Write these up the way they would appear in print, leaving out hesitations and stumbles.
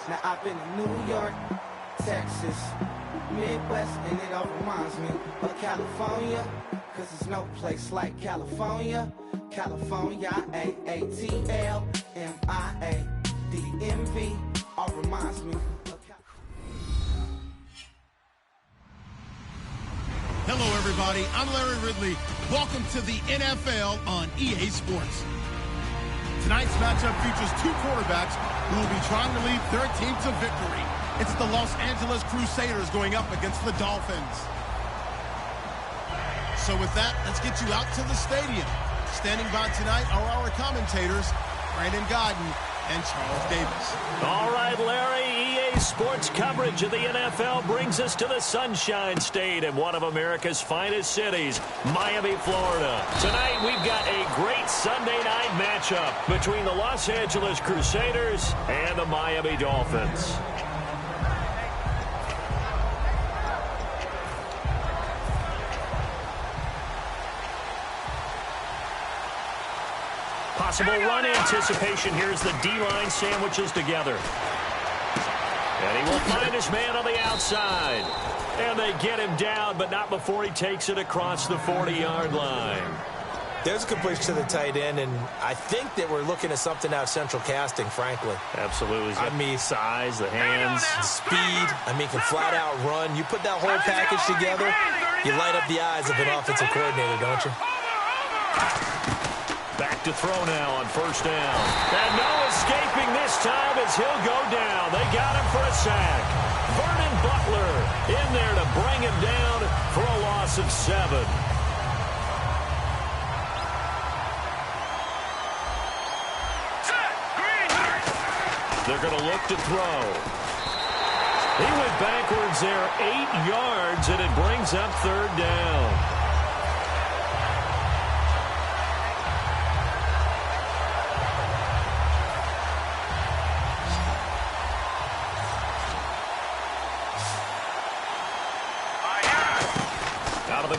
Now I've been to New York, Texas, Midwest, and it all reminds me of California, cause there's no place like California. California, AATLMIA, DMV, all reminds me of Hello, everybody. I'm Larry Ridley. Welcome to the NFL on EA Sports. Tonight's matchup features two quarterbacks who will be trying to lead their team to victory. It's the Los Angeles Crusaders going up against the Dolphins. So with that, let's get you out to the stadium. Standing by tonight are our commentators, Brandon Godden and Charles Davis. All right, Larry, EA Sports coverage of the NFL brings us to the Sunshine State in one of America's finest cities, Miami, Florida. Tonight, we've got a great Sunday night matchup between the Los Angeles Crusaders and the Miami Dolphins. Possible run anticipation here as the D-line sandwiches together. And he will find his man on the outside. And they get him down, but not before he takes it across the 40-yard line. There's a completion to the tight end, and I think that we're looking at something out of central casting, frankly. Absolutely. I mean, size, the hands. Speed. I mean, can flat out run. You put that whole package together, you light up the eyes of an offensive coordinator, don't you? Back to throw now on first down. And no escaping this time as he'll go down. They got him for a sack. Vernon Butler in there to bring him down for a loss of 7. They're going to look to throw. He went backwards there 8 yards, and it brings up third down.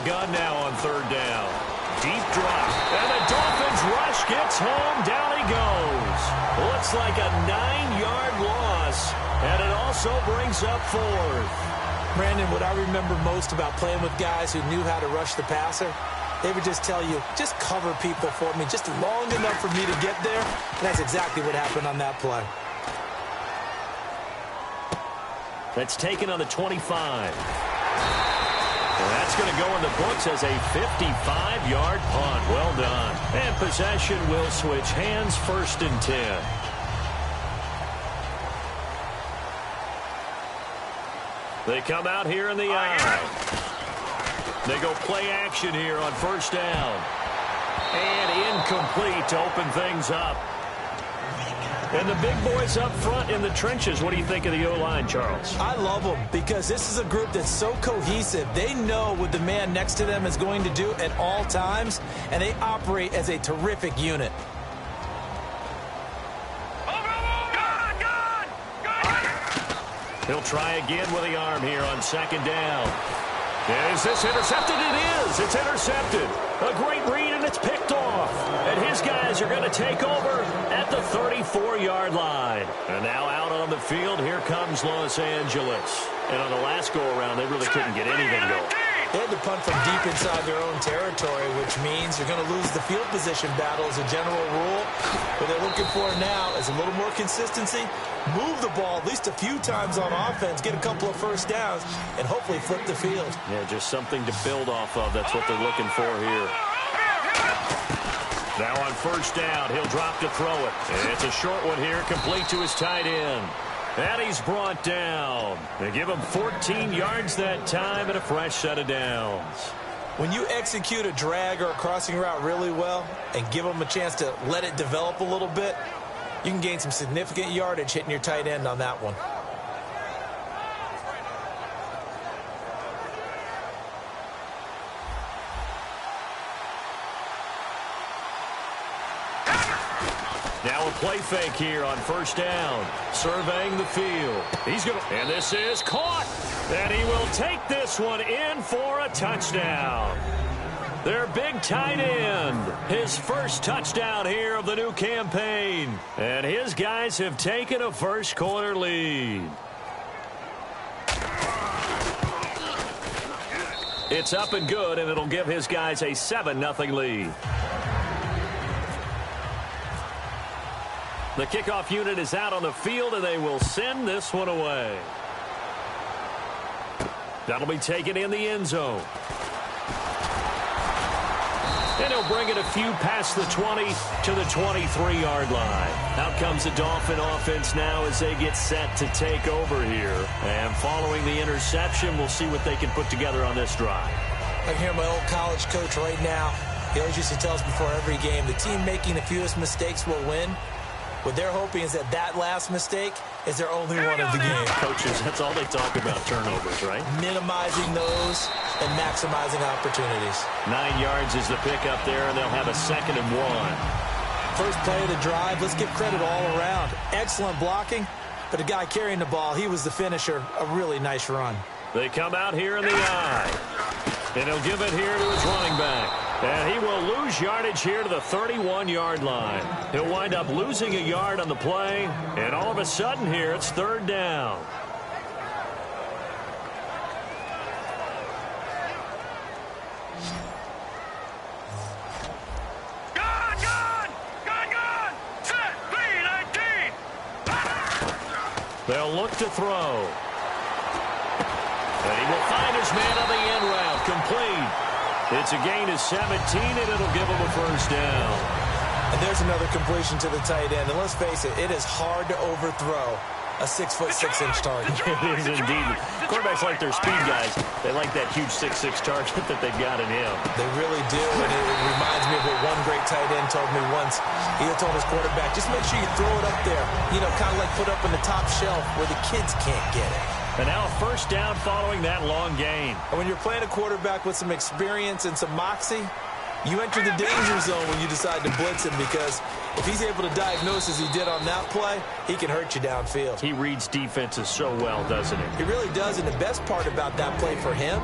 Gun now on third down. Deep drop. And the Dolphins rush gets home. Down he goes. Looks like a 9-yard loss. And it also brings up fourth. Brandon, what I remember most about playing with guys who knew how to rush the passer, they would just tell you, just cover people for me, just long enough for me to get there. And that's exactly what happened on that play. That's taken on the 25. And that's going to go in the books as a 55-yard punt. Well done. And possession will switch hands, 1st and 10. They come out here in the eye. They go play action here on first down. And incomplete to open things up. And the big boys up front in the trenches. What do you think of the O-line, Charles? I love them because this is a group that's so cohesive. They know what the man next to them is going to do at all times, and they operate as a terrific unit. He'll try again with the arm here on second down. Is this intercepted? It is. It's intercepted. A great read, and it's picked off. And his guys are going to take over at the 34-yard line. And now out on the field, here comes Los Angeles. And on the last go-around, they really couldn't get anything going. They had to punt from deep inside their own territory, which means you're going to lose the field position battle as a general rule. What they're looking for now is a little more consistency, move the ball at least a few times on offense, get a couple of first downs, and hopefully flip the field. Yeah, just something to build off of. That's what they're looking for here. Now on first down, he'll drop to throw it. And it's a short one here, complete to his tight end. And he's brought down. They give him 14 yards that time and a fresh set of downs. When you execute a drag or a crossing route really well and give them a chance to let it develop a little bit, you can gain some significant yardage hitting your tight end on that one. Now a play fake here on first down. Surveying the field. And this is caught. And he will take this one in for a touchdown. their big tight end. His first touchdown here of the new campaign. And his guys have taken a first quarter lead. It's up and good, and it'll give his guys a 7-0 lead. The kickoff unit is out on the field, and they will send this one away. That'll be taken in the end zone. And he'll bring it a few past the 20 to the 23-yard line. Out comes the Dolphin offense now as they get set to take over here. And following the interception, we'll see what they can put together on this drive. I hear my old college coach right now. He always used to tell us before every game, the team making the fewest mistakes will win. What they're hoping is that that last mistake is their only one of the game. Coaches, that's all they talk about, turnovers, right? Minimizing those and maximizing opportunities. 9 yards is the pickup there, and they'll have a 2nd and 1. First play of the drive, let's give credit all around. Excellent blocking, but the guy carrying the ball, he was the finisher. A really nice run. They come out here in the eye. And he'll give it here to his running back. And he will lose yardage here to the 31-yard line. He'll wind up losing a yard on the play. And all of a sudden here, it's 3rd down. They'll look to throw. And he will find his man on the end route. Complete. It's a gain of 17, and it'll give him a first down. And there's another completion to the tight end. And let's face it is hard to overthrow a 6'6" target. It is indeed. Quarterbacks like their speed guys. They like that huge 6'6" target that they've got in him. They really do, and it reminds me of what one great tight end told me once. He told his quarterback, just make sure you throw it up there. You know, kind of like put up on the top shelf where the kids can't get it. And now a first down following that long gain. And when you're playing a quarterback with some experience and some moxie, you enter the danger zone when you decide to blitz him, because if he's able to diagnose as he did on that play, he can hurt you downfield. He reads defenses so well, doesn't he? He really does, and the best part about that play for him,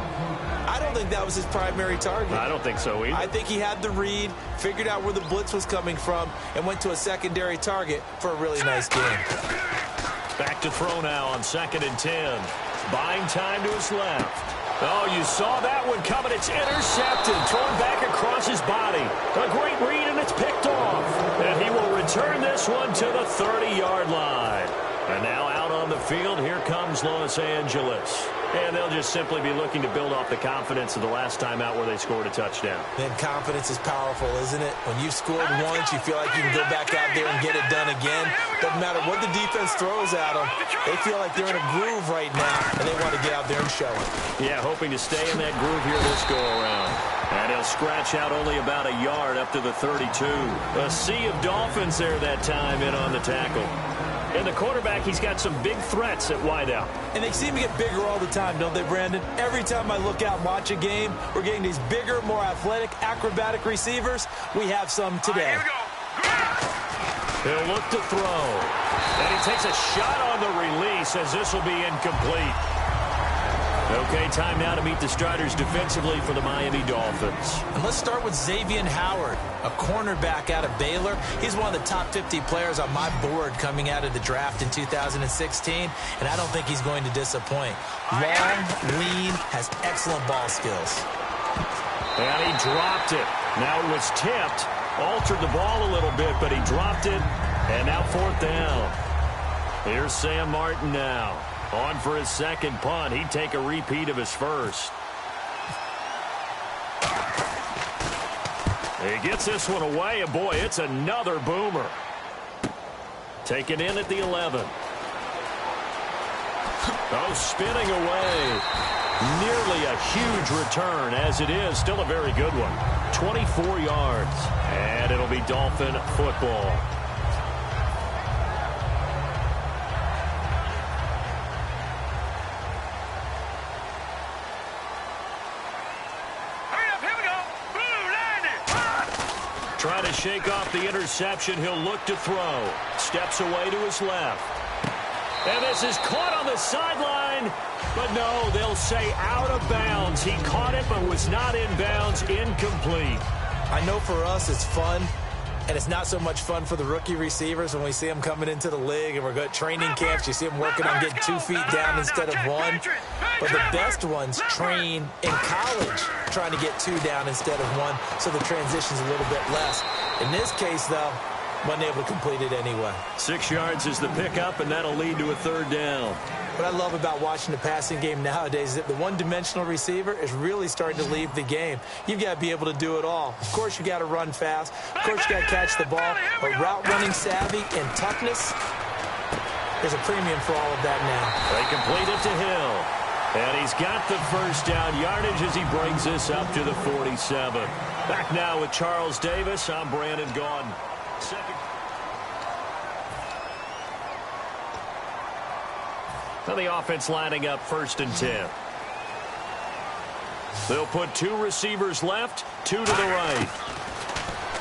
I don't think that was his primary target. I don't think so either. I think he had the read, figured out where the blitz was coming from, and went to a secondary target for a really nice game. Back to throw now on 2nd and 10. Buying time to his left. Oh, you saw that one coming. It's intercepted. Thrown back across his body. A great read, and it's picked off. And he will return this one to the 30-yard line. And now out on the field, here comes Los Angeles. And they'll just simply be looking to build off the confidence of the last time out where they scored a touchdown. Then confidence is powerful, isn't it? When you've scored once, you feel like you can go back out there and get it done again. Doesn't matter what the defense throws at them. They feel like they're in a groove right now, and they want to get out there and show it. Yeah, hoping to stay in that groove here this go-around. And he'll scratch out only about a yard up to the 32. A sea of Dolphins there that time in on the tackle. And the quarterback, he's got some big threats at wideout. And they seem to get bigger all the time, don't they, Brandon? Every time I look out and watch a game, we're getting these bigger, more athletic, acrobatic receivers. We have some today. He'll look to throw. And he takes a shot on the release as this will be incomplete. Okay, time now to meet the starters defensively for the Miami Dolphins. And let's start with Xavier Howard, a cornerback out of Baylor. He's one of the top 50 players on my board coming out of the draft in 2016, and I don't think he's going to disappoint. Long, lean, has excellent ball skills. And he dropped it. Now it was tipped, altered the ball a little bit, but he dropped it, and now 4th down. Here's Sam Martin now. On for his 2nd punt. He'd take a repeat of his first. He gets this one away, and boy, it's another boomer. Taken in at the 11. Oh, spinning away. Nearly a huge return, as it is. Still a very good one. 24 yards. And it'll be Dolphin football. Trying to shake off the interception. He'll look to throw. Steps away to his left. And this is caught on the sideline. But no, they'll say out of bounds. He caught it but was not in bounds. Incomplete. I know for us it's fun, and it's not so much fun for the rookie receivers when we see them coming into the league and we're going to training camps. You see them working on getting 2 feet down instead of 1. But the best ones train in college trying to get 2 down instead of 1, so the transition's a little bit less. In this case, though, wasn't able to complete it anyway. 6 yards is the pickup, and that'll lead to a 3rd down. What I love about watching the passing game nowadays is that the one-dimensional receiver is really starting to leave the game. You've got to be able to do it all. Of course, you got to run fast. Of course, you got to catch the ball. But route running savvy and toughness, there's a premium for all of that now. They complete it to Hill. And he's got the 1st down yardage as he brings this up to the 47. Back now with Charles Davis. I'm Brandon Gaudin. Second. Now the offense lining up 1st and 10. They'll put 2 receivers left, 2 to the right.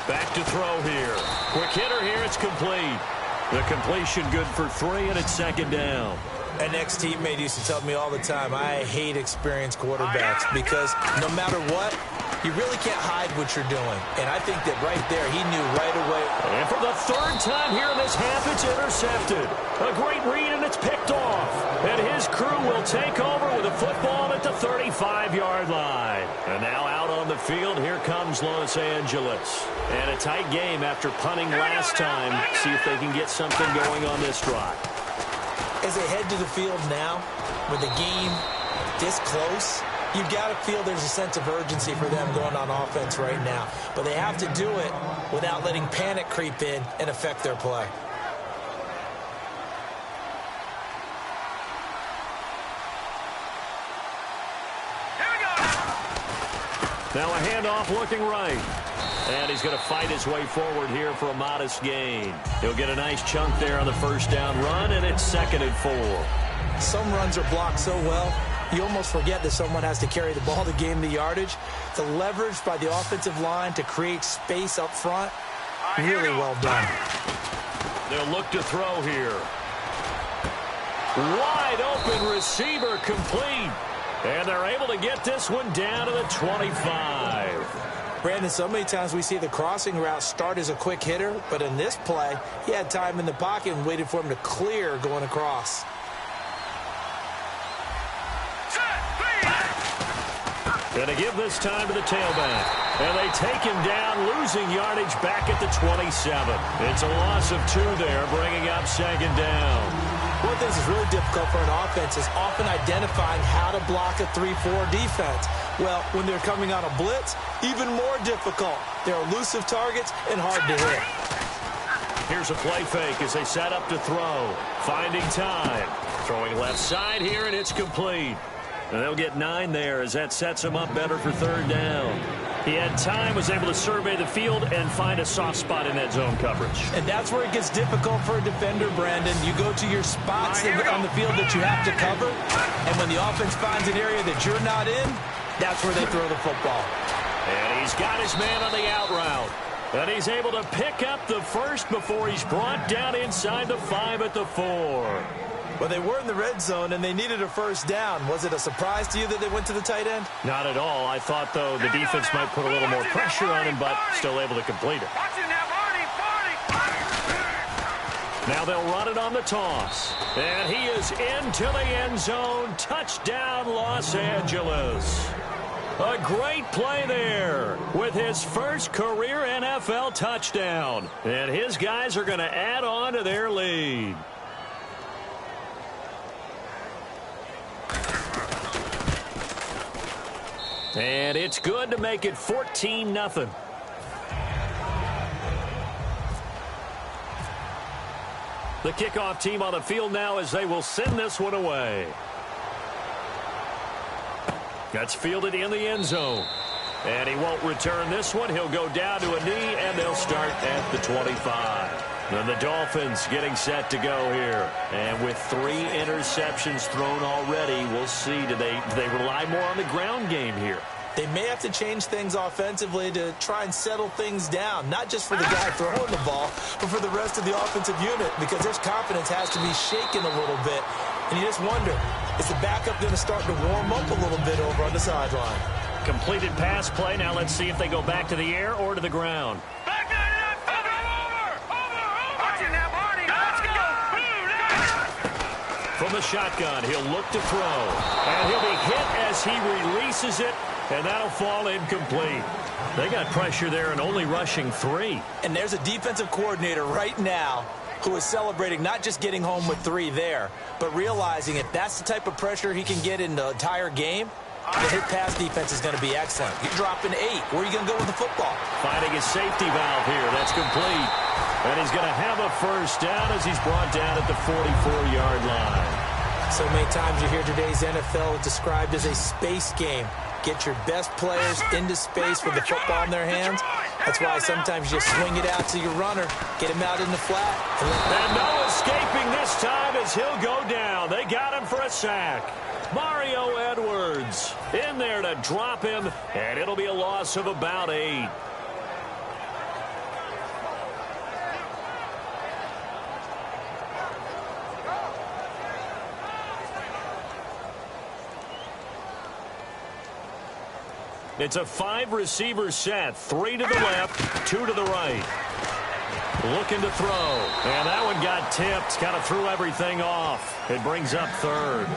Back to throw here. Quick hitter here. It's complete. The completion good for 3, and it's 2nd down. An ex-teammate used to tell me all the time, I hate experienced quarterbacks because no matter what, you really can't hide what you're doing. And I think that right there, he knew right away. And for the 3rd time here in this half, it's intercepted. A great read, and it's picked off. And his crew will take over with a football at the 35-yard line. And now out on the field, here comes Los Angeles. And a tight game after punting last time. See if they can get something going on this drive. As they head to the field now, with the game this close, you've got to feel there's a sense of urgency for them going on offense right now. But they have to do it without letting panic creep in and affect their play. Now a handoff looking right. And he's going to fight his way forward here for a modest gain. He'll get a nice chunk there on the 1st down run, and it's 2nd and 4. Some runs are blocked so well, you almost forget that someone has to carry the ball to gain the yardage. The leverage by the offensive line to create space up front, really well done. They'll look to throw here. Wide open receiver complete. And they're able to get this one down to the 25. Brandon, so many times we see the crossing route start as a quick hitter, but in this play, he had time in the pocket and waited for him to clear going across. Going to give this time to the tailback. And they take him down, losing yardage back at the 27. It's a loss of 2 there, bringing up 2nd down. One of the things that's really difficult for an offense is often identifying how to block a 3-4 defense. Well, when they're coming on a blitz, even more difficult. They're elusive targets and hard to hit. Here's a play fake as they set up to throw. Finding time. Throwing left side here, and it's complete. And they'll get 9 there as that sets them up better for 3rd down. He had time, was able to survey the field and find a soft spot in that zone coverage. And that's where it gets difficult for a defender, Brandon. You go to your spots on the field that you have to cover, and when the offense finds an area that you're not in, that's where they throw the football. And he's got his man on the out route. And he's able to pick up the 1st before he's brought down inside the 5 at the 4. Well, they were in the red zone, and they needed a 1st down. Was it a surprise to you that they went to the tight end? Not at all. I thought, though, the defense might put a little more pressure on him, but still able to complete it. Now they'll run it on the toss. And he is into the end zone. Touchdown, Los Angeles. A great play there with his 1st career NFL touchdown. And his guys are going to add on to their lead. And it's good to make it 14-0. The kickoff team on the field now as they will send this one away. That's fielded in the end zone. And he won't return this one. He'll go down to a knee, and they'll start at the 25. And the Dolphins getting set to go here. And with 3 interceptions thrown already, we'll see. Do they rely more on the ground game here? They may have to change things offensively to try and settle things down, not just for the guy throwing the ball, but for the rest of the offensive unit, because their confidence has to be shaken a little bit. And you just wonder, Is the backup going to start to warm up a little bit over on the sideline? Completed pass play. Now let's see if they go back to the air or to the ground. From the shotgun, he'll look to throw. And he'll be hit as he releases it, and that'll fall incomplete. They got pressure there and only rushing 3. And there's a defensive coordinator right now who is celebrating not just getting home with 3 there, but realizing if that's the type of pressure he can get in the entire game, the hit pass defense is going to be excellent. You're dropping 8. Where are you going to go with the football? Finding his safety valve here. That's complete. And he's going to have a first down as he's brought down at the 44-yard line. So many times you hear today's NFL described as a space game. Get your best players into space with the football in their hands. That's why sometimes you swing it out to your runner, get him out in the flat. And no escaping this time as he'll go down. They got him for a sack. Mario Edwards in there to drop him, and it'll be a loss of about 8. It's a 5-receiver set. 3 to the left, 2 to the right. Looking to throw. And that one got tipped. Kind of threw everything off. It brings up 3rd.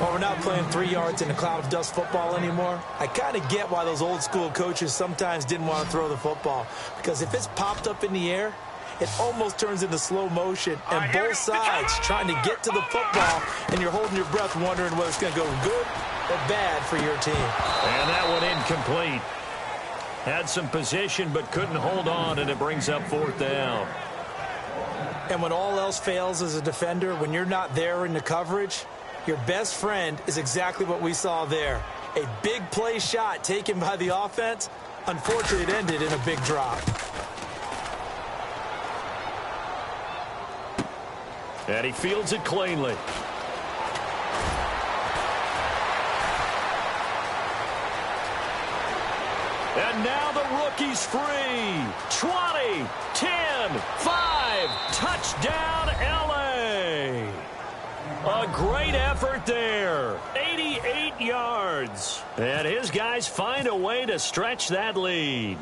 Well, we're not playing 3 yards in a cloud of dust football anymore. I kind of get why those old school coaches sometimes didn't want to throw the football. Because if it's popped up in the air, it almost turns into slow motion. And both sides trying to get to the football, and you're holding your breath wondering whether it's going to go good or bad for your team. And that one incomplete. Had some position but couldn't hold on, and it brings up 4th down. And when all else fails as a defender, when you're not there in the coverage, your best friend is exactly what we saw there. A big play shot taken by the offense. Unfortunately, it ended in a big drop. And he fields it cleanly. And now the rookie's free. 20, 10, 5, touchdown LA. A great effort there. 88 yards. And his guys find a way to stretch that lead.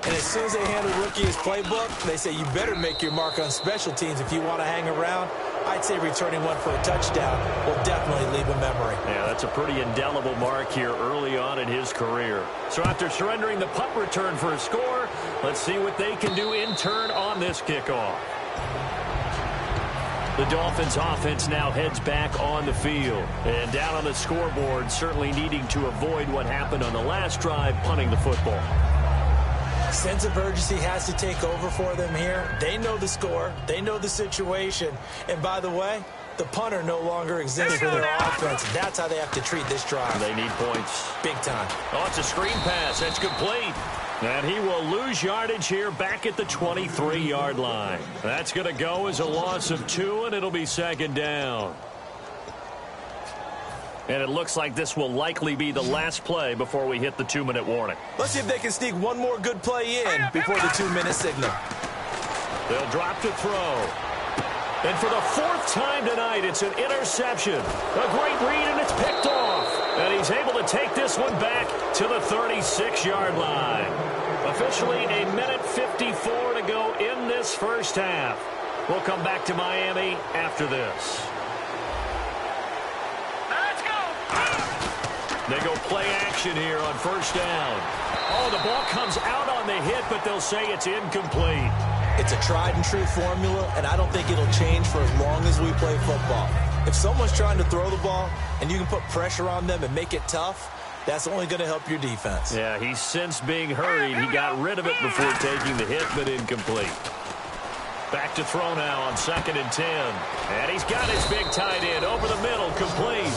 And as soon as they hand a rookie his playbook, they say you better make your mark on special teams if you want to hang around. I'd say returning one for a touchdown will definitely leave a memory. Yeah, that's a pretty indelible mark here early on in his career. So after surrendering the punt return for a score, let's see what they can do in turn on this kickoff. The Dolphins offense now heads back on the field. And down on the scoreboard, certainly needing to avoid what happened on the last drive, punting the football. Sense of urgency has to take over for them here. They know the score. They know the situation. And by the way, the punter no longer exists for their offense. That's how they have to treat this drive. They need points. Big time. Oh, it's a screen pass. It's complete. And he will lose yardage here back at the 23-yard line. That's going to go as a loss of 2, and it'll be 2nd down. And it looks like this will likely be the last play before we hit the 2-minute warning. Let's see if they can sneak one more good play in before the 2-minute signal. They'll drop to throw. And for the 4th time tonight, it's an interception. A great read, and it's picked off. And he's able to take this one back to the 36-yard line. Officially a minute 54 to go in this first half. We'll come back to Miami after this. They go play action here on 1st down. Oh, the ball comes out on the hit, but they'll say it's incomplete. It's a tried-and-true formula, and I don't think it'll change for as long as we play football. If someone's trying to throw the ball and you can put pressure on them and make it tough, that's only going to help your defense. Yeah, he's since being hurried. He got rid of it before taking the hit, but incomplete. Back to throw now on 2nd and 10. And he's got his big tight end over the middle, complete.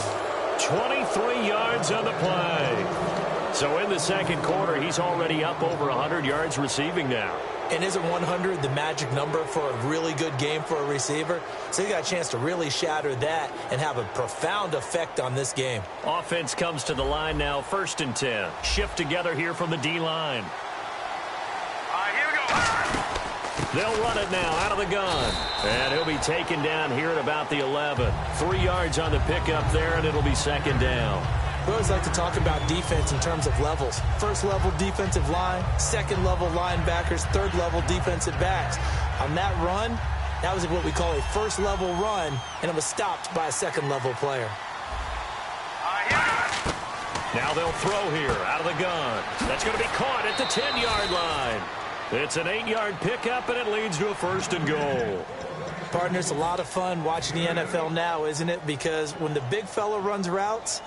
23 yards on the play. So in the 2nd quarter, he's already up over 100 yards receiving now. And isn't 100 the magic number for a really good game for a receiver? So he got a chance to really shatter that and have a profound effect on this game. Offense comes to the line now, 1st and 10. Shift together here from the D-line. Here we go. They'll run it now out of the gun. And he'll be taken down here at about the 11. 3 yards on the pickup there, and it'll be second down. We always like to talk about defense in terms of levels. First level defensive line, second level linebackers, third level defensive backs. On that run, that was what we call a first level run, and it was stopped by a second level player. Now they'll throw here out of the gun. That's going to be caught at the 10-yard line. It's an 8-yard pickup, and it leads to a 1st and goal. Partner, it's a lot of fun watching the NFL now, isn't it? Because when the big fella runs routes,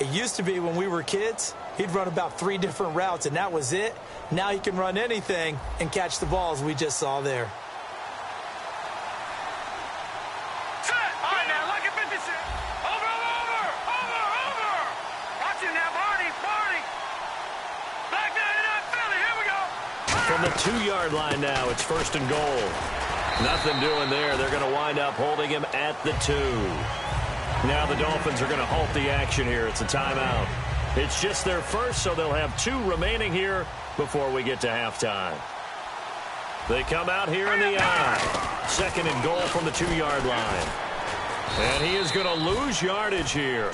it used to be when we were kids, he'd run about 3 different routes, and that was it. Now he can run anything and catch the balls we just saw there. From the 2-yard line now, it's 1st and goal. Nothing doing there. They're going to wind up holding him at the 2. Now the Dolphins are going to halt the action here. It's a timeout. It's just their first, so they'll have 2 remaining here before we get to halftime. They come out here in the eye. 2nd and goal from the 2-yard line. And he is going to lose yardage here.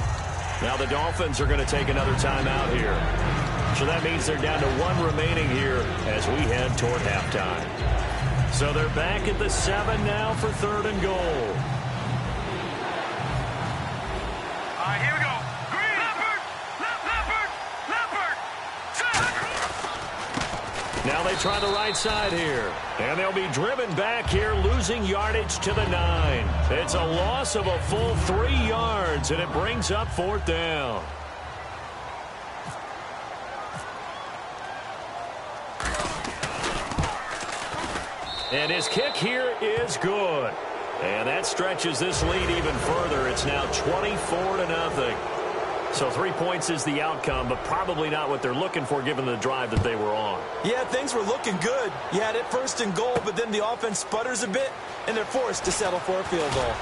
Now the Dolphins are going to take another timeout here. So that means they're down to 1 remaining here as we head toward halftime. So they're back at the 7 now for 3rd and goal. All right, here we go. Green. Leopard. Now they try the right side here. And they'll be driven back here, losing yardage to the 9. It's a loss of a full 3 yards, and it brings up 4th down. And his kick here is good. And that stretches this lead even further. It's now 24-0. So 3 points is the outcome, but probably not what they're looking for given the drive that they were on. Yeah, things were looking good. You had it 1st and goal, but then the offense sputters a bit, and they're forced to settle for a field goal.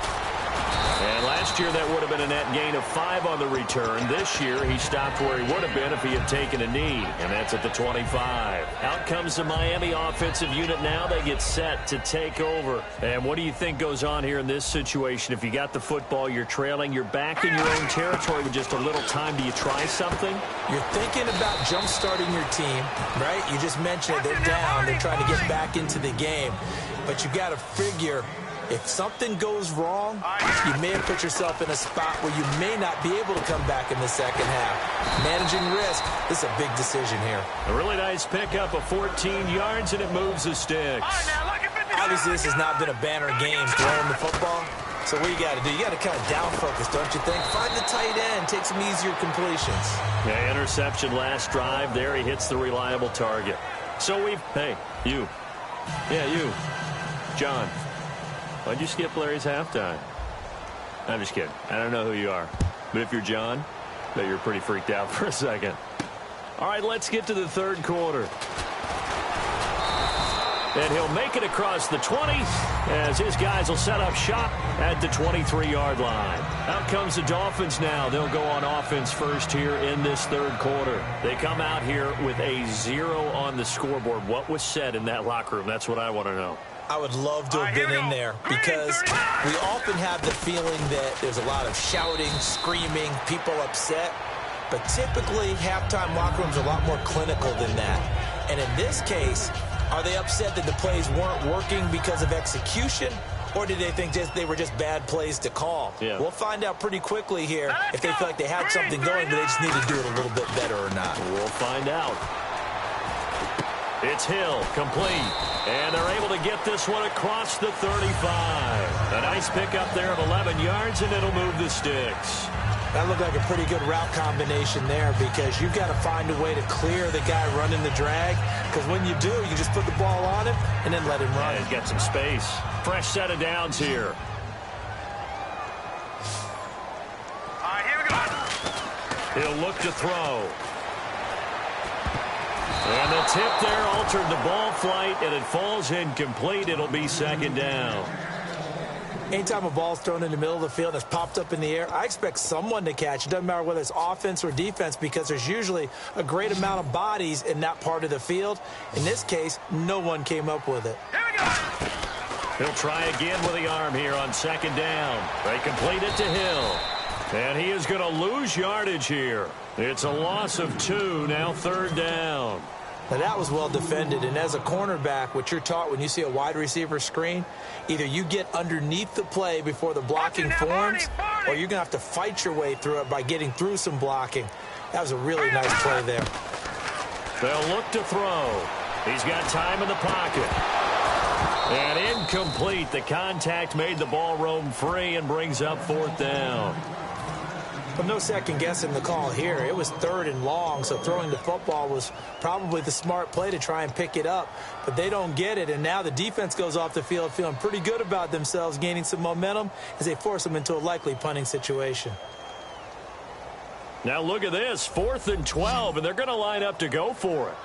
And last year that would have been a net gain of 5 on the return. This year he stopped where he would have been if he had taken a knee, and that's at the 25. Out comes the Miami offensive unit now. They get set to take over. And what do you think goes on here in this situation? If you got the football, you're trailing, you're back in your own territory with just a little time. Do you try something? You're thinking about jump-starting your team, right? You just mentioned it. They're down. They're trying to get back into the game. But you got to figure, if something goes wrong, you may have put yourself in a spot where you may not be able to come back in the second half. Managing risk, this is a big decision here. A really nice pickup of 14 yards, and it moves the sticks. Obviously, this has not been a banner game throwing the football. So what you got to do, you got to kind of down focus, don't you think? Find the tight end, take some easier completions. Yeah, interception last drive. There he hits the reliable target. So hey, you. Yeah, you. John. Why'd you skip Larry's halftime? I'm just kidding. I don't know who you are. But if you're John, I bet you're pretty freaked out for a second. All right, let's get to the 3rd quarter. And he'll make it across the 20 as his guys will set up shop at the 23-yard line. Out comes the Dolphins now. They'll go on offense first here in this 3rd quarter. They come out here with a 0 on the scoreboard. What was said in that locker room? That's what I want to know. I would love to have been in there because we often have the feeling that there's a lot of shouting, screaming, people upset. But typically, halftime locker rooms are a lot more clinical than that. And in this case, are they upset that the plays weren't working because of execution? Or did they think they were just bad plays to call? Yeah. We'll find out pretty quickly here if they feel like they had something going, but they just need to do it a little bit better or not. We'll find out. It's Hill, complete. And they're able to get this one across the 35. A nice pickup there of 11 yards, and it'll move the sticks. That looked like a pretty good route combination there because you've got to find a way to clear the guy running the drag. Because when you do, you just put the ball on him and then let him run. Yeah, he's got some space. Fresh set of downs here. All right, here we go. He'll look to throw. And the tip there altered the ball flight, and it falls incomplete. It'll be 2nd down. Anytime a ball's thrown in the middle of the field that's popped up in the air, I expect someone to catch. It doesn't matter whether it's offense or defense because there's usually a great amount of bodies in that part of the field. In this case, no one came up with it. Here we go. He'll try again with the arm here on second down. They complete it to Hill. And he is going to lose yardage here. It's a loss of 2, now third down. Now that was well defended, and as a cornerback, what you're taught when you see a wide receiver screen, either you get underneath the play before the blocking forms, or you're going to have to fight your way through it by getting through some blocking. That was a really nice play there. They'll look to throw. He's got time in the pocket. And incomplete. The contact made the ball roam free and brings up fourth down. But no second guessing the call here. It was third and long, so throwing the football was probably the smart play to try and pick it up. But they don't get it, and now the defense goes off the field feeling pretty good about themselves, gaining some momentum as they force them into a likely punting situation. Now look at this, 4th and 12, and they're going to line up to go for it.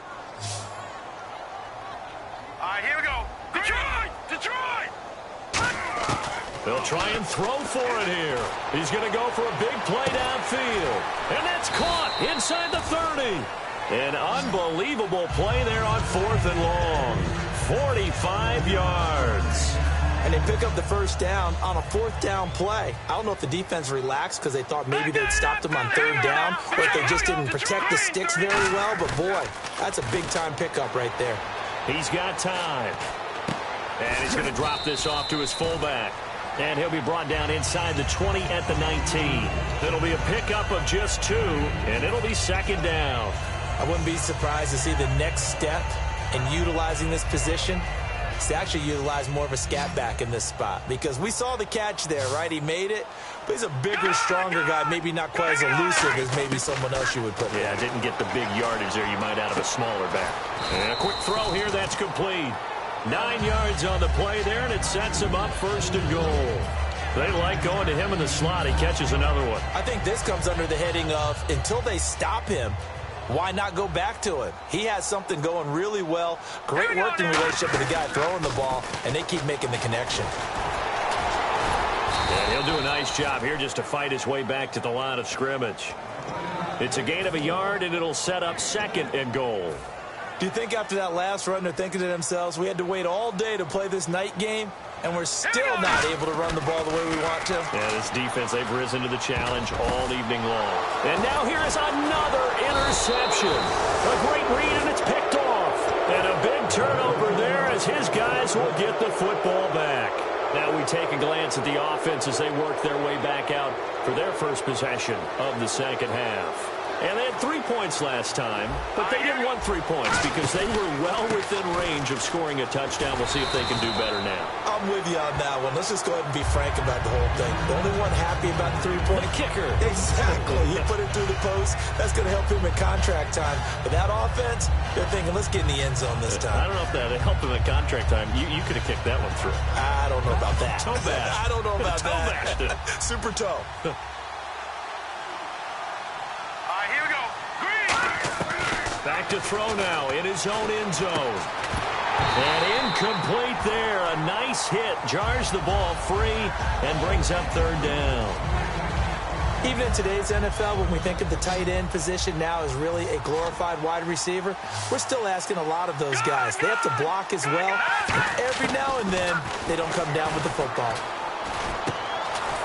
All right, here we go. Detroit! Detroit! They'll try and throw for it here. He's going to go for a big play downfield. And that's caught inside the 30. An unbelievable play there on 4th and long. 45 yards. And they pick up the first down on a 4th down play. I don't know if the defense relaxed because they thought maybe they'd stopped them on 3rd down, or if they just didn't protect the sticks very well. But, boy, that's a big-time pickup right there. He's got time. And he's going to drop this off to his fullback. And he'll be brought down inside the 20 at the 19. It'll be a pickup of just 2, and it'll be second down. I wouldn't be surprised to see the next step in utilizing this position is to actually utilize more of a scat back in this spot. Because we saw the catch there, right? He made it, but he's a bigger, stronger guy, maybe not quite as elusive as maybe someone else you would put in. Yeah, didn't get the big yardage there you might out of a smaller back. And a quick throw here, that's complete. 9 yards on the play there, and it sets him up 1st and goal. They like going to him in the slot. He catches another one. I think this comes under the heading of, until they stop him, why not go back to him? He has something going really well. Great working relationship with the guy throwing the ball, and they keep making the connection. And he'll do a nice job here just to fight his way back to the line of scrimmage. It's a gain of a yard, and it'll set up 2nd and goal. Do you think after that last run they're thinking to themselves, we had to wait all day to play this night game, and we're still not able to run the ball the way we want to? Yeah, this defense, they've risen to the challenge all evening long. And now here is another interception. A great read, and it's picked off. And a big turnover there as his guys will get the football back. Now we take a glance at the offense as they work their way back out for their first possession of the second half. And they had 3 points last time, but they didn't want 3 points because they were well within range of scoring a touchdown. We'll see if they can do better now. I'm with you on that one. Let's just go ahead and be frank about the whole thing. The only one happy about the 3-point kicker. Exactly. He put it through the post. That's going to help him in contract time. But that offense, they're thinking, let's get in the end zone this time. I don't know if that helped him at contract time. You could have kicked that one through. I don't know about that. Toe bash. I don't know about toe that. Bashed it. Super toe. Back to throw now in his own end zone. And incomplete there. A nice hit. Jars the ball free and brings up 3rd down. Even in today's NFL, when we think of the tight end position now as really a glorified wide receiver, we're still asking a lot of those guys. They have to block as well. And every now and then, they don't come down with the football.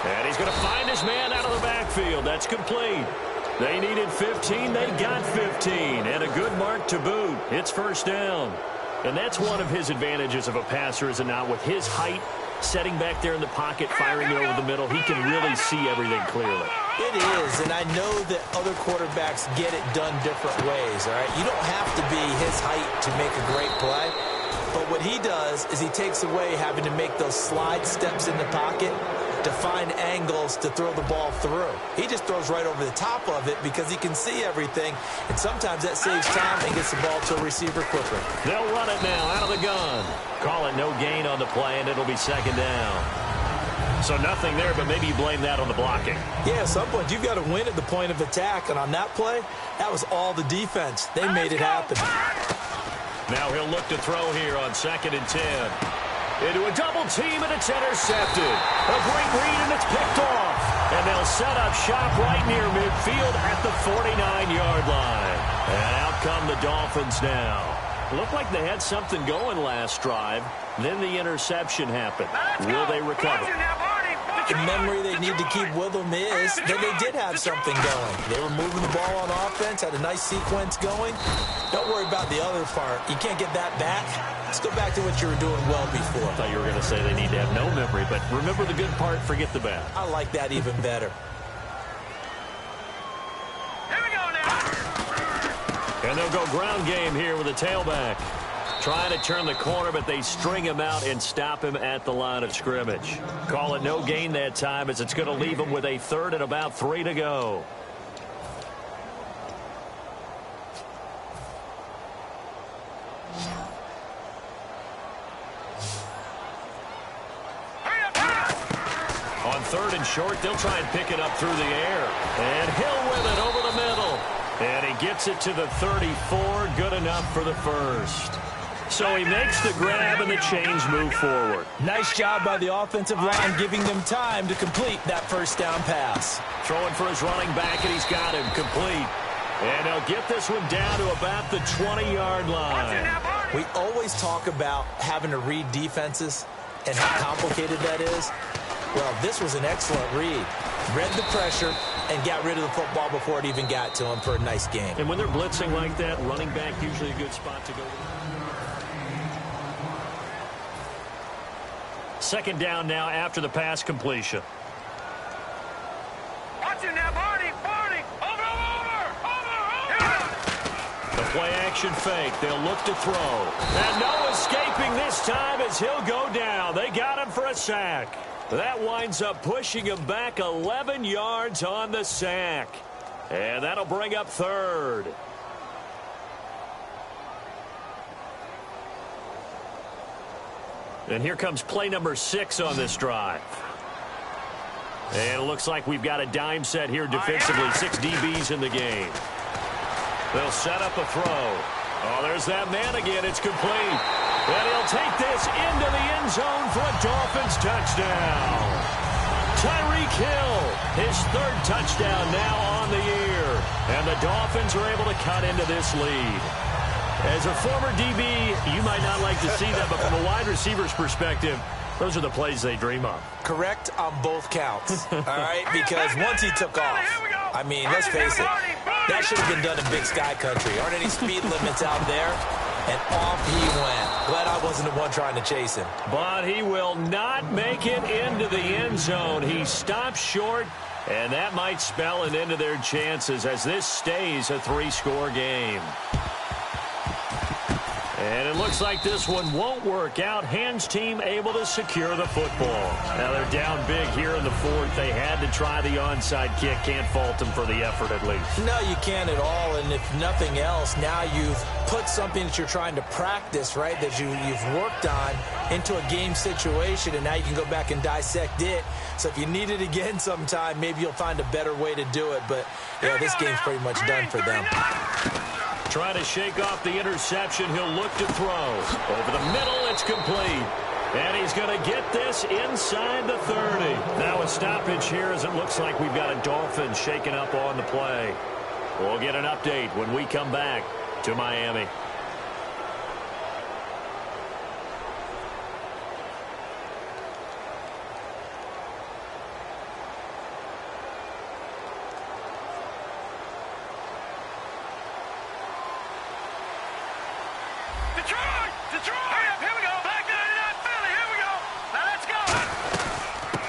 And he's going to find his man out of the backfield. That's complete. They needed 15. They got 15. And a good mark to boot. It's 1st down. And that's one of his advantages of a passer, is it not? With his height, setting back there in the pocket, firing it over the middle, he can really see everything clearly. It is, and I know that other quarterbacks get it done different ways, all right? You don't have to be his height to make a great play. But what he does is he takes away having to make those slide steps in the pocket to find angles to throw the ball through. He just throws right over the top of it because he can see everything, and sometimes that saves time and gets the ball to a receiver quicker. They'll run it now out of the gun. Call it no gain on the play, and it'll be 2nd down. So nothing there, but maybe you blame that on the blocking. Yeah, at some point you've got to win at the point of attack, and on that play, that was all the defense. They made it happen. Now he'll look to throw here on 2nd and 10. Into a double team, and it's intercepted. A great read, and it's picked off. And they'll set up shop right near midfield at the 49-yard line. And out come the Dolphins now. Looked like they had something going last drive. Then the interception happened. Will they recover? The memory they need to keep with them is that they did have something going. They were moving the ball on offense, had a nice sequence going. Don't worry about the other part. You can't get that back. Let's go back to what you were doing well before. I thought you were going to say they need to have no memory, but remember the good part, forget the bad. I like that even better. Here we go now. And they'll go ground game here with a tailback. Trying to turn the corner, but they string him out and stop him at the line of scrimmage. Call it no gain that time, as it's going to leave him with a third and about 3 to go. On 3rd and short, they'll try and pick it up through the air. And Hill with it over the middle. And he gets it to the 34. Good enough for the first. So he makes the grab and the chains move forward. Nice job by the offensive line, giving them time to complete that first down pass. Throwing for his running back, and he's got him complete. And he'll get this one down to about the 20-yard line. We always talk about having to read defenses and how complicated that is. Well, this was an excellent read. Read the pressure and got rid of the football before it even got to him for a nice game. And when they're blitzing like that, running back usually a good spot to go. Second down now after the pass completion. Watch it now, Barney. Over. The play action fake. They'll look to throw. And no escaping this time as he'll go down. They got him for a sack. That winds up pushing him back 11 yards on the sack. And that'll bring up 3rd. And here comes play number 6 on this drive. And it looks like we've got a dime set here defensively. 6 DBs in the game. They'll set up a throw. Oh, there's that man again. It's complete. And he'll take this into the end zone for a Dolphins touchdown. Tyreek Hill, his 3rd touchdown now on the year. And the Dolphins are able to cut into this lead. As a former DB, you might not like to see that, but from a wide receiver's perspective, those are the plays they dream of. Correct on both counts, all right? Because once he took off, I mean, let's face it, that should have been done in Big Sky Country. Aren't any speed limits out there? And off he went. Glad I wasn't the one trying to chase him. But he will not make it into the end zone. He stops short, and that might spell an end to their chances as this stays a 3-score game. And it looks like this one won't work out. Hands team able to secure the football. Now they're down big here in the 4th. They had to try the onside kick. Can't fault them for the effort at least. No, you can't at all. And if nothing else, now you've put something that you're trying to practice, right, that you've worked on into a game situation, and now you can go back and dissect it. So if you need it again sometime, maybe you'll find a better way to do it. But, yeah, this game's pretty much done for them. Trying to shake off the interception. He'll look to throw. Over the middle, it's complete. And he's going to get this inside the 30. Now a stoppage here as it looks like we've got a Dolphin shaking up on the play. We'll get an update when we come back to Miami.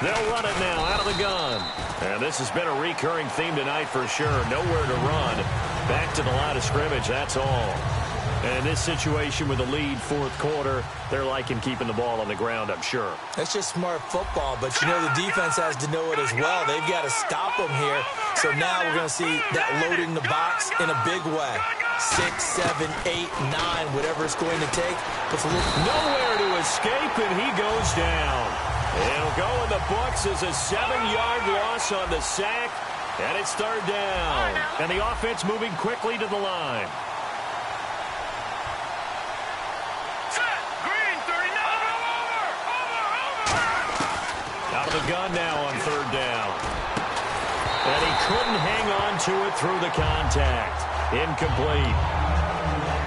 They'll run it now out of the gun. And this has been a recurring theme tonight for sure. Nowhere to run. Back to the line of scrimmage, that's all. And in this situation with the lead 4th quarter, they're liking keeping the ball on the ground, I'm sure. That's just smart football, but you know the defense has to know it as well. They've got to stop them here. So now we're going to see that loading the box in a big way. 6, 7, 8, 9, whatever it's going to take. Nowhere to escape, and he goes down. It'll go in the books as a 7-yard loss on the sack, and it's 3rd down. And the offense moving quickly to the line. Out of the gun now on 3rd down. And he couldn't hang on to it through the contact. Incomplete.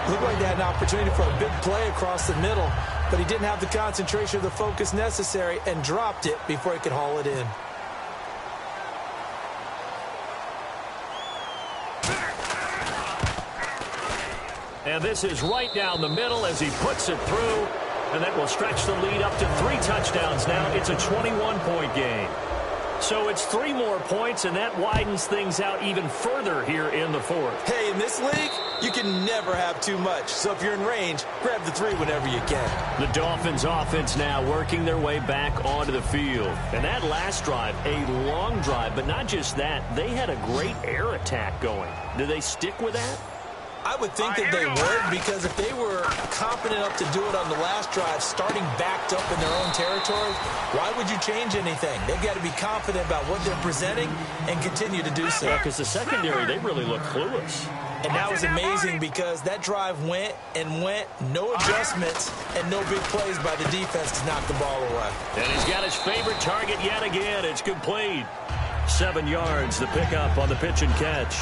Looked like they had an opportunity for a big play across the middle, but he didn't have the concentration or the focus necessary and dropped it before he could haul it in. And this is right down the middle as he puts it through, and that will stretch the lead up to 3 touchdowns now. It's a 21-point game. So it's 3 more points, and that widens things out even further here in the fourth. Hey, in this league, you can never have too much. So if you're in range, grab the 3 whenever you can. The Dolphins offense now working their way back onto the field. And that last drive, a long drive, but not just that. They had a great air attack going. Do they stick with that? I would think that they would, because if they were confident enough to do it on the last drive, starting backed up in their own territory, why would you change anything? They've got to be confident about what they're presenting and continue to do so. Yeah, because the secondary, they really look clueless. And that was amazing because that drive went and went, no adjustments, and no big plays by the defense to knock the ball away. And he's got his favorite target yet again. It's complete. 7 yards, the pickup on the pitch and catch.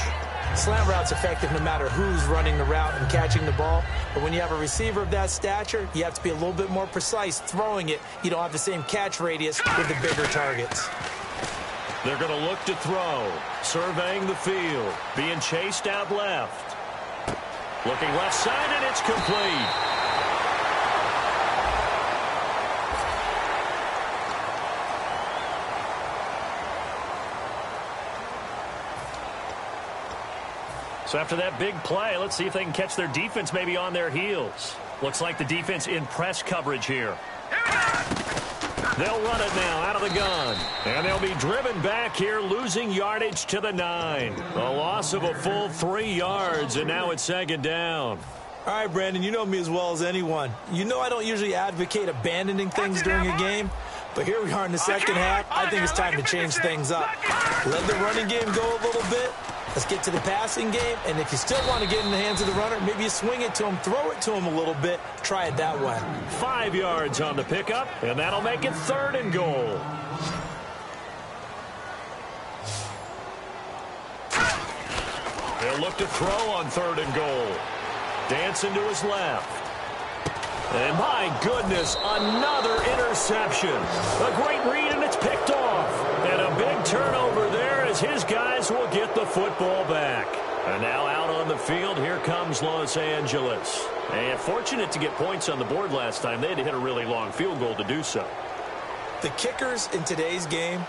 Slant route's effective no matter who's running the route and catching the ball. But when you have a receiver of that stature, you have to be a little bit more precise throwing it. You don't have the same catch radius with the bigger targets. They're going to look to throw. Surveying the field. Being chased out left. Looking left side, and it's complete. So after that big play, let's see if they can catch their defense maybe on their heels. Looks like the defense in press coverage here. They'll run it now out of the gun. And they'll be driven back here, losing yardage to the 9. A loss of a full 3 yards, and now it's 2nd down. All right, Brandon, you know me as well as anyone. You know I don't usually advocate abandoning things during a game, but here we are in the second half. I think it's time to change things up. Let the running game go a little bit. Let's get to the passing game, and if you still want to get in the hands of the runner, maybe you swing it to him, throw it to him a little bit, try it that way. 5 yards on the pickup, and that'll make it 3rd and goal. They'll look to throw on 3rd and goal. Dancing to his left. And my goodness, another interception. A great read, and it's picked off. And a big turnover there as his guys will get the football back. And now out on the field, here comes Los Angeles. And fortunate to get points on the board last time. They had to hit a really long field goal to do so. The kickers in today's game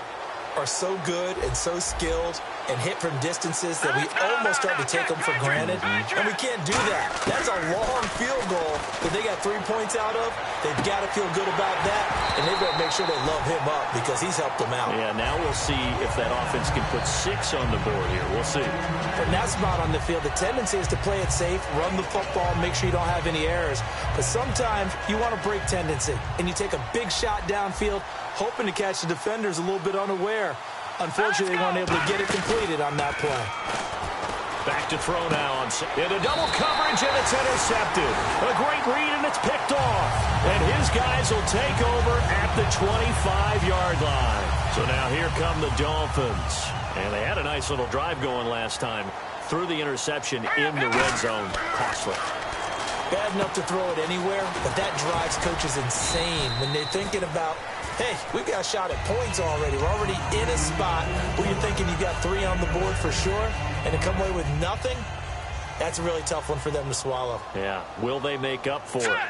are so good and so skilled and hit from distances that we almost start to take them for granted, and we can't do that. That's a long field goal that they got 3 points out of. They've got to feel good about that, and they've got to make sure they love him up because he's helped them out. Yeah, now we'll see if that offense can put 6 on the board here. We'll see. From that spot on the field, the tendency is to play it safe, run the football, make sure you don't have any errors. But sometimes you want to break tendency, and you take a big shot downfield, hoping to catch the defenders a little bit unaware. Unfortunately, they weren't able to get it completed on that play. Back to throw now into double coverage, and it's intercepted. A great read, and it's picked off. And his guys will take over at the 25-yard line. So now here come the Dolphins. And they had a nice little drive going last time. Threw the interception in the red zone. Costly. Bad enough to throw it anywhere, but that drives coaches insane when they're thinking about, hey, we've got a shot at points already. We're already in a spot where you're thinking you've got 3 on the board for sure, and to come away with nothing, that's a really tough one for them to swallow. Yeah, will they make up for it?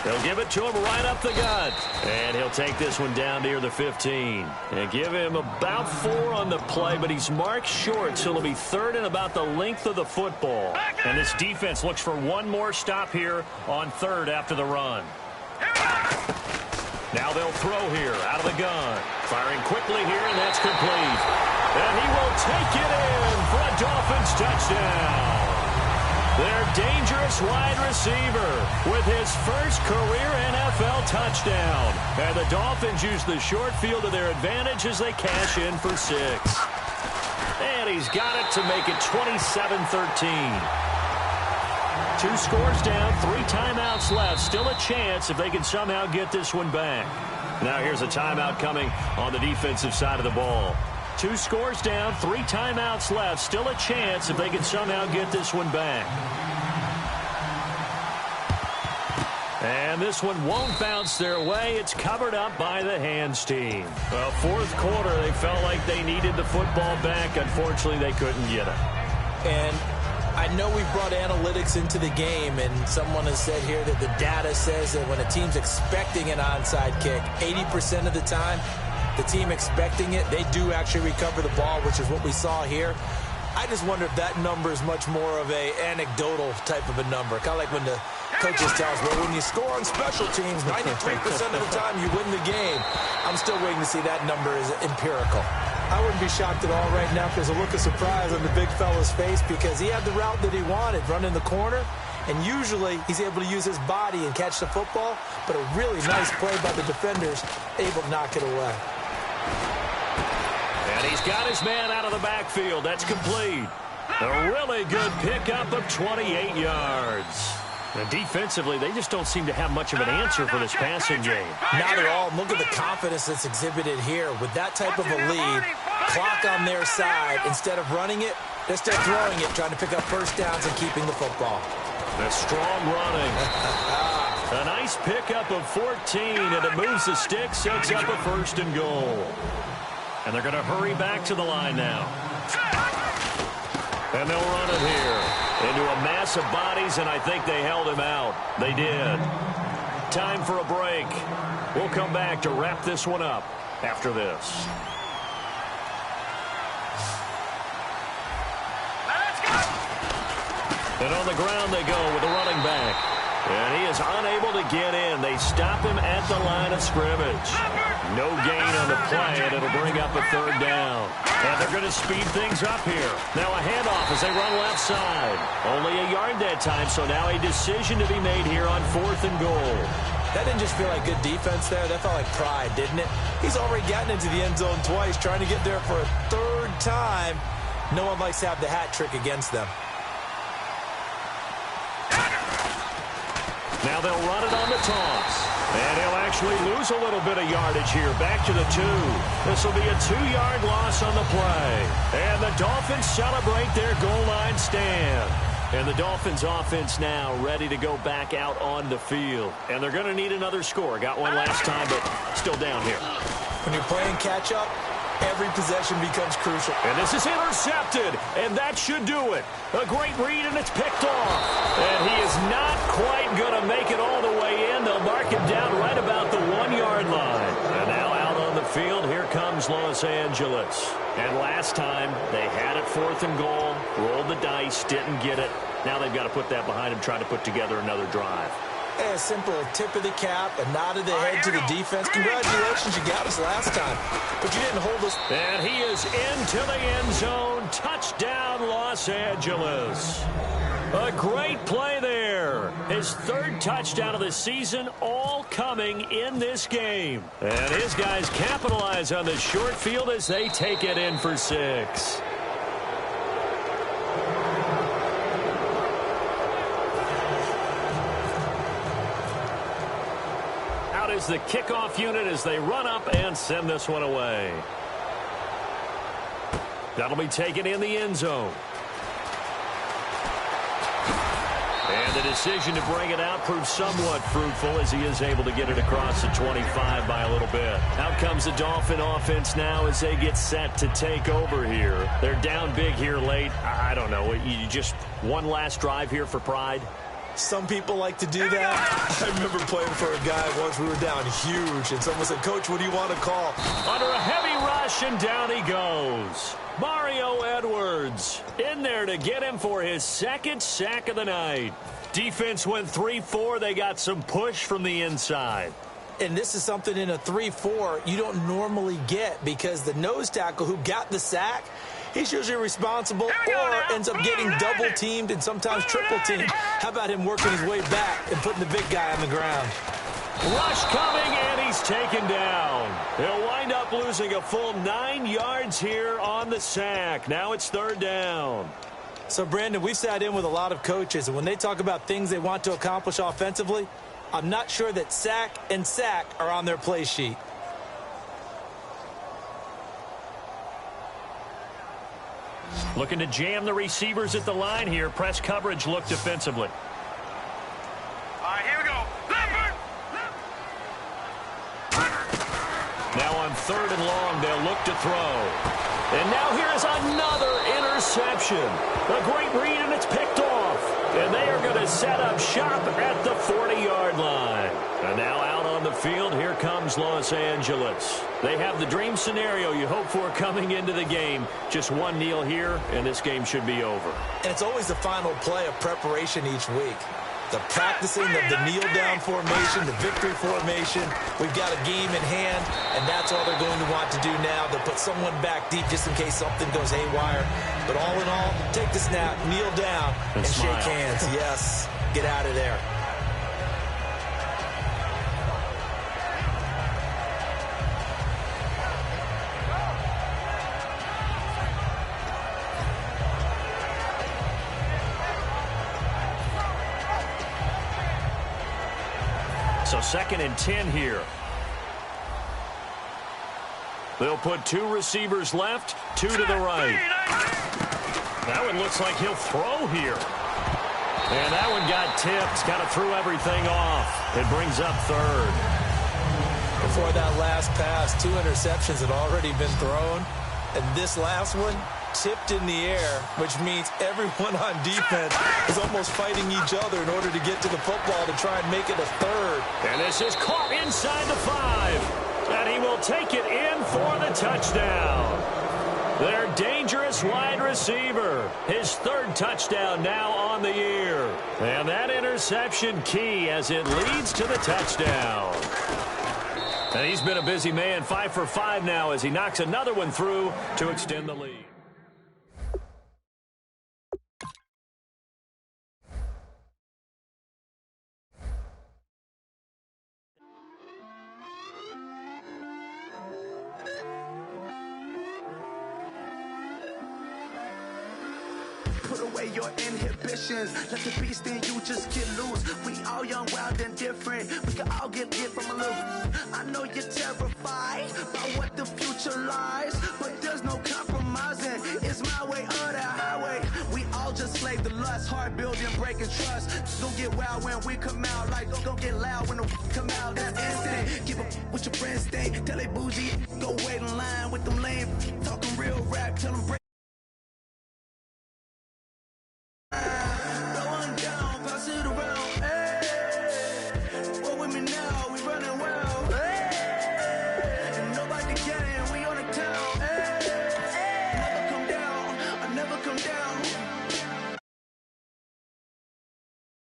They'll give it to him right up the gut. And he'll take this one down near the 15. And give him about 4 on the play, but he's marked short, so it'll be 3rd and about the length of the football. And this defense looks for one more stop here on 3rd after the run. Now they'll throw here out of the gun. Firing quickly here, and that's complete. And he will take it in for a Dolphins touchdown. Their dangerous wide receiver with his first career NFL touchdown. And the Dolphins use the short field to their advantage as they cash in for 6. And he's got it to make it 27-13. 2 scores down, 3 timeouts left. Still a chance if they can somehow get this one back. Now here's a timeout coming on the defensive side of the ball. 2 scores down, 3 timeouts left. Still a chance if they can somehow get this one back. And this one won't bounce their way. It's covered up by the hands team. Well, fourth quarter, they felt like they needed the football back. Unfortunately, they couldn't get it. And I know we've brought analytics into the game, and someone has said here that the data says that when a team's expecting an onside kick, 80% of the time, the team expecting it, they do actually recover the ball, which is what we saw here. I just wonder if that number is much more of a anecdotal type of a number. Kind of like when the coaches tell us, well, when you score on special teams, 93% of the time you win the game. I'm still waiting to see that number is empirical. I wouldn't be shocked at all right now if there's a look of surprise on the big fella's face because he had the route that he wanted, running the corner, and usually he's able to use his body and catch the football, but a really nice play by the defenders, able to knock it away. And he's got his man out of the backfield. That's complete. A really good pickup of 28 yards. And defensively, they just don't seem to have much of an answer for this passing game. Not at all. Look at the confidence that's exhibited here. With that type of a lead, clock on their side, instead of running it, they're still throwing it, trying to pick up first downs and keeping the football. The strong running. A nice pickup of 14, and it moves the stick, sets up a 1st and goal. And they're going to hurry back to the line now. And they'll run it here into a mass of bodies, and I think they held him out. They did. Time for a break. We'll come back to wrap this one up after this. And on the ground they go with the running back. And he is unable to get in. They stop him at the line of scrimmage. No gain on the play, and it'll bring up a 3rd down. And they're going to speed things up here. Now a handoff as they run left side. Only a yard that time, so now a decision to be made here on 4th and goal. That didn't just feel like good defense there. That felt like pride, didn't it? He's already gotten into the end zone twice, trying to get there for a 3rd time. No one likes to have the hat trick against them. Now they'll run it on the toss. And he'll actually lose a little bit of yardage here. Back to the 2. This will be a 2-yard loss on the play. And the Dolphins celebrate their goal line stand. And the Dolphins offense now ready to go back out on the field. And they're going to need another score. Got one last time, but still down here. When you're playing catch-up, every possession becomes crucial. And this is intercepted, and that should do it. A great read, and it's picked off. And he is not quite going to make it all the way in. They'll mark him down right about the 1-yard line. And now out on the field, here comes Los Angeles. And last time, they had it 4th and goal, rolled the dice, didn't get it. Now they've got to put that behind them, try to put together another drive. A simple tip of the cap, a nod of the head to the defense. Congratulations, you got us last time, but you didn't hold us. And he is into the end zone. Touchdown, Los Angeles. A great play there. His 3rd touchdown of the season, all coming in this game. And his guys capitalize on the short field as they take it in for 6. Is the kickoff unit as they run up and send this one away. That'll be taken in the end zone. And the decision to bring it out proves somewhat fruitful as he is able to get it across the 25 by a little bit. Out comes the Dolphin offense now as they get set to take over here. They're down big here late. I don't know. You just one last drive here for pride? Some people like to do that. I remember playing for a guy once. We were down huge, and someone said, "Coach, what do you want to call?" Under a heavy rush, and down he goes. Mario Edwards in there to get him for his 2nd sack of the night. Defense went 3-4. They got some push from the inside. And this is something in a 3-4 you don't normally get because the nose tackle who got the sack, he's usually responsible or ends up getting double-teamed and sometimes triple-teamed. How about him working his way back and putting the big guy on the ground? Rush coming, and he's taken down. He'll wind up losing a full 9 yards here on the sack. Now it's 3rd down. So, Brandon, we've sat in with a lot of coaches, and when they talk about things they want to accomplish offensively, I'm not sure that sack and sack are on their play sheet. Looking to jam the receivers at the line here. Press coverage look defensively. All right, here we go. 3rd and long. They'll look to throw. And now here's another interception. A great read, and it's picked off. And they are going to set up shop at the 40-yard line. And now out on the field, here comes Los Angeles. They have the dream scenario you hope for coming into the game. Just one kneel here, and this game should be over. And it's always the final play of preparation each week. The practicing of the kneel-down formation, the victory formation. We've got a game in hand, and that's all they're going to want to do now. They'll put someone back deep just in case something goes haywire. But all in all, take the snap, kneel down, and shake hands. Yes, get out of there. So 2nd and 10 here. They'll put 2 receivers left, 2 to the right. That one looks like he'll throw here. And that one got tipped. Kind of threw everything off. It brings up 3rd. Before that last pass, 2 interceptions had already been thrown. And this last one tipped in the air, which means everyone on defense is almost fighting each other in order to get to the football to try and make it a 3rd. And this is caught inside the 5. And he will take it in for the touchdown. Their dangerous wide receiver. His 3rd touchdown now on the year. And that interception key as it leads to the touchdown. And he's been a busy man, 5 for 5 now as he knocks another one through to extend the lead. Put away your inhibitions. Let the beast in you just get loose. We all young, wild, and different. We can all get from a little. I know you're terrified by what the future lies, but there's no compromising. It's my way or the highway. We all just slave the lust, hard building, breaking trust. Don't get wild when we come out, like don't get loud when the come out. That's instant. Give up what your friends think. Tell they bougie, go wait in line with them lame